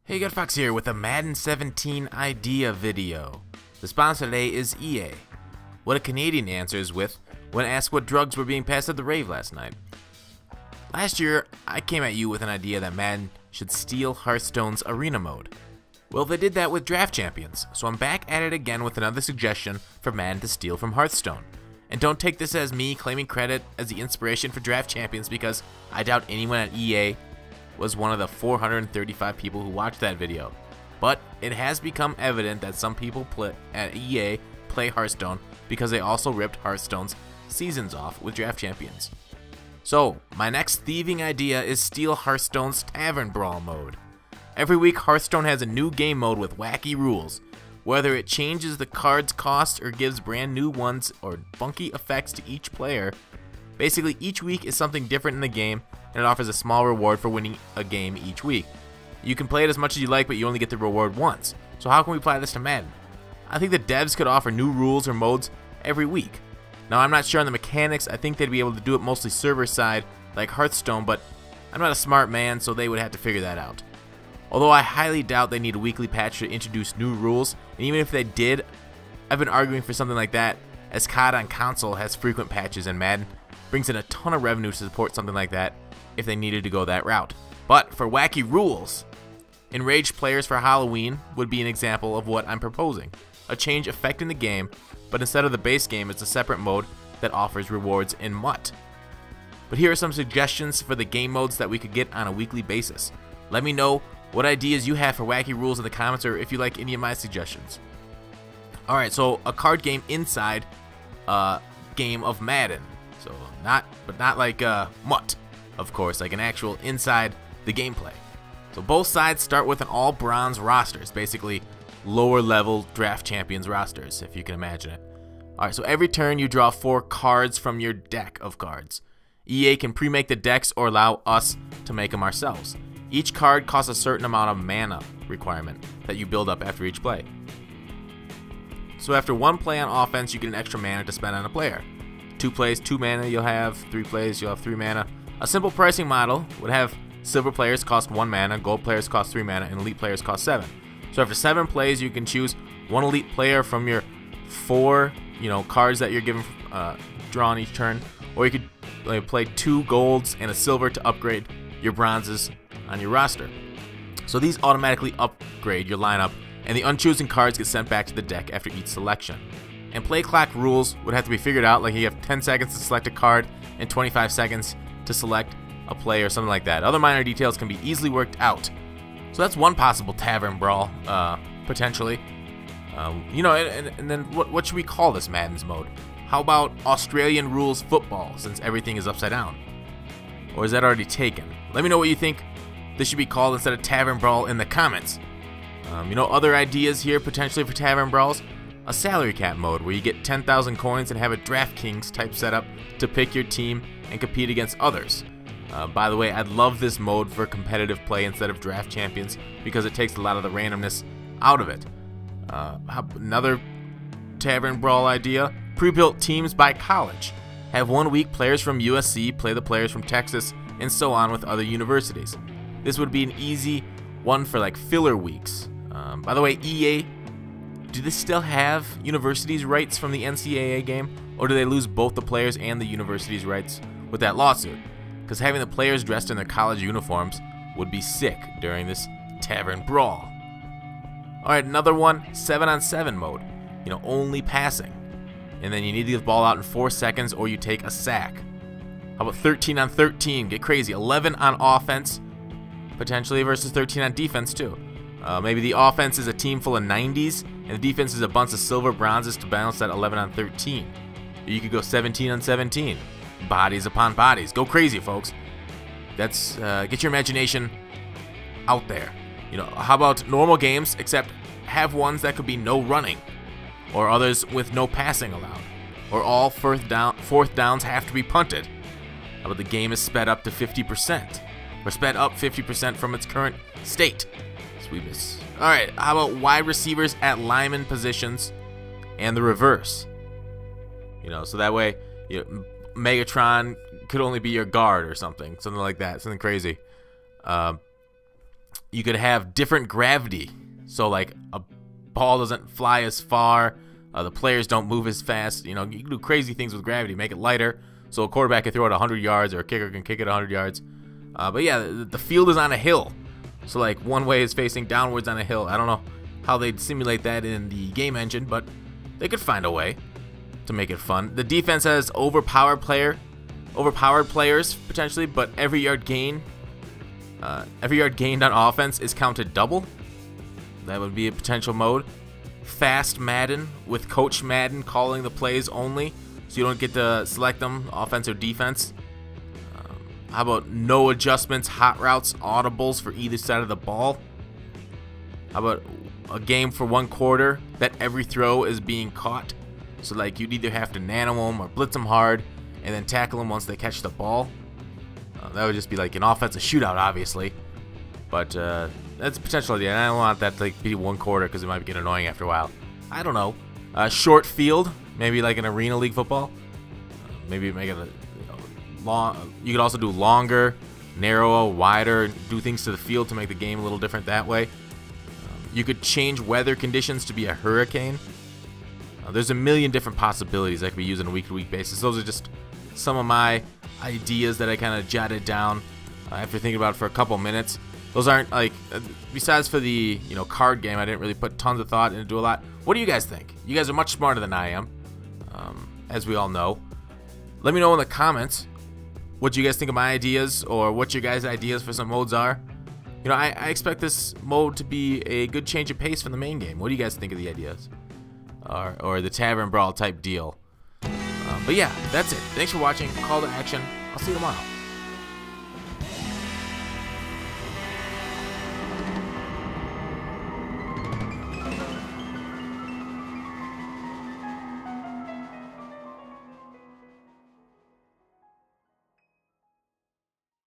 Hey, Gutfoxx here with a Madden 17 idea video. The sponsor today is EA. What a Canadian answers with when asked what drugs were being passed at the rave last night. Last year, I came at you with an idea that Madden should steal Hearthstone's arena mode. Well, they did that with Draft Champions, so I'm back at it again with another suggestion for Madden to steal from Hearthstone. And don't take this as me claiming credit as the inspiration for Draft Champions, because I doubt anyone at EA was one of the 435 people who watched that video. But it has become evident that some people at EA play Hearthstone because they also ripped Hearthstone's seasons off with Draft Champions. So, my next thieving idea is steal Hearthstone's Tavern Brawl mode. Every week, Hearthstone has a new game mode with wacky rules. Whether it changes the card's cost or gives brand new ones or funky effects to each player, basically each week is something different in the game, and it offers a small reward for winning a game each week. You can play it as much as you like, but you only get the reward once. So how can we apply this to Madden? I think the devs could offer new rules or modes every week. Now, I'm not sure on the mechanics. I think they'd be able to do it mostly server side like Hearthstone, but I'm not a smart man, so they would have to figure that out. Although I highly doubt they need a weekly patch to introduce new rules, and even if they did, I've been arguing for something like that, as COD on console has frequent patches and Madden brings in a ton of revenue to support something like that if they needed to go that route. But for wacky rules, enraged players for Halloween would be an example of what I'm proposing. A change affecting the game, but instead of the base game, it's a separate mode that offers rewards in MUT. But here are some suggestions for the game modes that we could get on a weekly basis. Let me know what ideas you have for wacky rules in the comments, or if you like any of my suggestions. Alright, so a card game inside a game of Madden. So not like MUT, of course, like an actual inside the gameplay. So both sides start with an all bronze rosters, basically lower level Draft Champions rosters, if you can imagine it. Alright, so every turn you draw 4 cards from your deck of cards. EA can pre-make the decks or allow us to make them ourselves. Each card costs a certain amount of mana requirement that you build up after each play. So after 1 play on offense, you get an extra mana to spend on a player. 2 plays, 2 mana you'll have, 3 plays, you'll have 3 mana. A simple pricing model would have silver players cost 1 mana, gold players cost 3 mana, and elite players cost 7. So after 7 plays, you can choose 1 elite player from your 4 cards that you're given drawn each turn, or you could play 2 golds and a silver to upgrade your bronzes on your roster. So these automatically upgrade your lineup, and the unchosen cards get sent back to the deck after each selection. And play clock rules would have to be figured out, like you have 10 seconds to select a card and 25 seconds to select a play or something like that. Other minor details can be easily worked out. So that's one possible Tavern Brawl, potentially. And then what should we call this Madden's mode? How about Australian rules football, since everything is upside down? Or is that already taken? Let me know what you think this should be called instead of Tavern Brawl in the comments. Other ideas here potentially for Tavern Brawls? A salary cap mode where you get 10,000 coins and have a DraftKings type setup to pick your team and compete against others. By the way, I'd love this mode for competitive play instead of Draft Champions because it takes a lot of the randomness out of it. Another Tavern Brawl idea, pre-built teams by college. Have 1 week players from USC play the players from Texas, and so on with other universities. This would be an easy one for like filler weeks. By the way, EA, do they still have universities' rights from the NCAA game, or do they lose both the players and the university's rights with that lawsuit? Because having the players dressed in their college uniforms would be sick during this Tavern Brawl. Alright, another one, 7-on-7 mode. Only passing. And then you need to get the ball out in 4 seconds or you take a sack. How about 13-on-13? Get crazy. 11 on offense, potentially, versus 13 on defense, too. Maybe the offense is a team full of 90s, and the defense is a bunch of silver bronzes to balance that 11-on-13. You could go 17-on-17. Bodies upon bodies. Go crazy, folks. That's get your imagination out there. How about normal games, except have ones that could be no running, or others with no passing allowed, or all fourth downs have to be punted. How about the game is sped up to 50%, or sped up 50% from its current state? Sweetness. Alright, how about wide receivers at lineman positions and the reverse? So that way, Megatron could only be your guard or something like that, something crazy. You could have different gravity, so like a ball doesn't fly as far, the players don't move as fast. You know, you can do crazy things with gravity, make it lighter, so a quarterback can throw it 100 yards, or a kicker can kick it 100 yards. But yeah, the field is on a hill, so like one way is facing downwards on a hill. I don't know how they'd simulate that in the game engine, but they could find a way to make it fun. The defense has overpowered players potentially, but every yard gained on offense is counted double. That would be a potential mode. Fast Madden with Coach Madden calling the plays only, so you don't get to select them, offense or defense. How about no adjustments, hot routes, audibles for either side of the ball? How about a game for 1 quarter that every throw is being caught? So like you'd either have to nano them or blitz them hard and then tackle them once they catch the ball. That would just be like an offensive shootout, obviously. But that's a potential idea. And I don't want that to like be 1 quarter because it might get annoying after a while. I don't know. Short field, maybe like an arena league football. Maybe make it long. You could also do longer, narrower, wider. Do things to the field to make the game a little different that way. You could change weather conditions to be a hurricane. There's a million different possibilities that could be used on a week-to-week basis. Those are just some of my ideas that I kind of jotted down after thinking about it for a couple minutes. Those aren't like, besides for the card game, I didn't really put tons of thought into a lot. What do you guys think? You guys are much smarter than I am, as we all know. Let me know in the comments what you guys think of my ideas, or what your guys' ideas for some modes are. You know, I expect this mode to be a good change of pace from the main game. What do you guys think of the ideas? Or the Tavern Brawl type deal? But yeah, that's it. Thanks for watching. Call to action. I'll see you tomorrow.